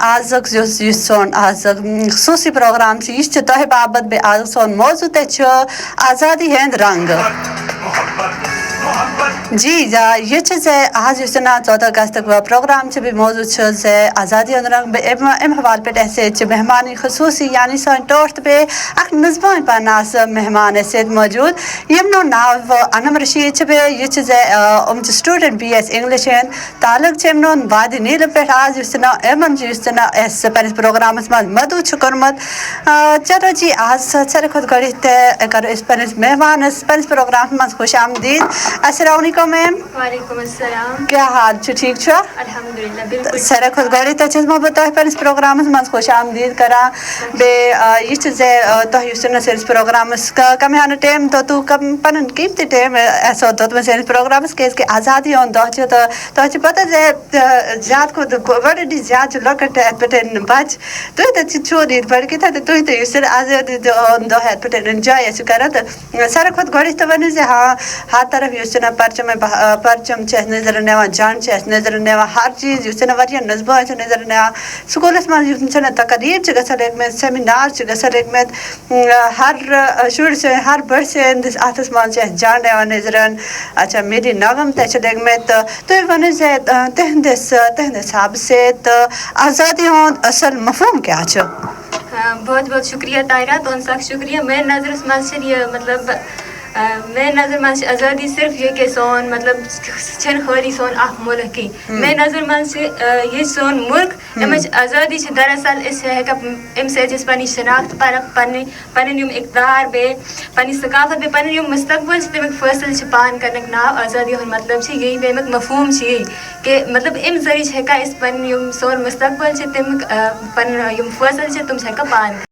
آزُک یُس سون آزُک خصوٗصی پروگرام چھُ یہِ چھُ تۄہہِ باپتھ بیٚیہِ آزُک سون موضوٗع تہِ چھُ آزادی ہٕنٛدۍ رنٛگ جی یہ آج یُس 14 اگست پروگرام سے بھی موضوع سے آزادی رنگ ام حوالہ پہ ایسے مہمان خصوصی یعنی سن ٹوٹ پہ اخ نظبان پناس مہمان ایسے موجود یمنو ناو انم رشید یہ سٹوڈنٹ بی ایس انگلش تعلق یمنو وادی نیل پہ آج یُس امن اس پنس پروگرامس من مدعو کورمت چلو جی آج ساروی کھۄتہٕ گۄڈٕ کرو أسۍ پنس مہمانس پنس پروگرامس من خوش آمدید السلام علیکم میم وعلیکم السلام کیا حال چھُ ٹھیک چھُ الحمدللہ بالکل ساروی کھۄتہٕ گۄڈٕ چھَس بہٕ تۄہہِ پنٛنِس پروگرامس منٛز خوش آمدید کران بیٚیہِ یہِ چھُ تۄہہِ یُس سٲنِس پروگرامس کم ہن ٹایم دِتوٗ پنُن قیمتی ٹایم اَسہِ دیُتمُت سٲنِس پروگرامس کیٛازِکہِ آزادی ہُنٛد دۄہ چھُ تہٕ تۄہہِ چھُ پتہ زیادٕ کھۄتہٕ بڑٕ زیادٕ چھُ لۄکٕٹۍ یتھ پٮ۪ٹھ بچہِ تُہۍ تہِ چھِو ییٚتہِ بٔڑۍ کِتھ تہٕ تُہۍ تہِ یُس آزادی ہُنٛد دۄہ یتھ پٮ۪ٹھ اِنجاے ٲسِو کران تہٕ ساروی کھۄتہٕ گۄڈٕ تہِ ؤنِو زِ ہاں ہر طرف یُس پرچم چھِ اَسہِ نظر نِوان جنٛڈ چھِ اَسہِ نظر نِوان ہر چیٖز یُس واریاہ نظبان چھِ نظر نِوان سکوٗلس منٛز یُس تقریٖر چھِ گژھان لٔگمٕتۍ سیمِنار چھِ گژھان لٔگمٕتۍ ہر شُرۍ سٕنٛدۍ ہر بٔڑۍ سٕنٛدِس اَتھس منٛز چھِ اَسہِ جنٛڈ یِوان نظرن اچھا میری نغم تہِ چھِ لٔگمٕتۍ تہٕ تُہۍ ؤنِو زِ تِہنٛدِس حسابہٕ سۭتۍ آزادی ہُنٛد اصل مفہوم کیٛاہ چھُ بہت بہت شکریہ طاہرہ تُہُنٛد سخ شکریہ میٛانہِ نظرس منٛز چھِ یہِ مطلب میٛانہِ نظر منٛز چھِ آزادی صرف یہِ کہِ سون مطلب چھِنہٕ خٲلی سون اکھ مُلک کینٛہہ میٛانہِ نظر منٛز چھِ یہِ سون مُلک اَمِچ آزادی چھِ دراصل أسۍ ہٮ۪کان اَمہِ سۭتۍ أسۍ پنٕنۍ شناخت پنٕنۍ یِم اقدار بیٚیہِ پنٕنۍ ثقافت بیٚیہِ پنٕنۍ یِم مستقبل چھِ تَمیُک فٲصلہٕ چھِ پانہٕ کرنٕکۍ ناو آزادی ہُنٛد مطلب چھِ یی بیٚیہِ اَمیُک مفہوٗم چھِ یی کہِ مطلب اَمہِ ذٔریعہٕ چھِ ہٮ۪کان أسۍ پنٕنۍ یِم سون مستقبل چھِ تَمیُک پنٕنۍ یِم فٲصلہٕ چھِ تِم چھِ ہٮ۪کان پانہٕ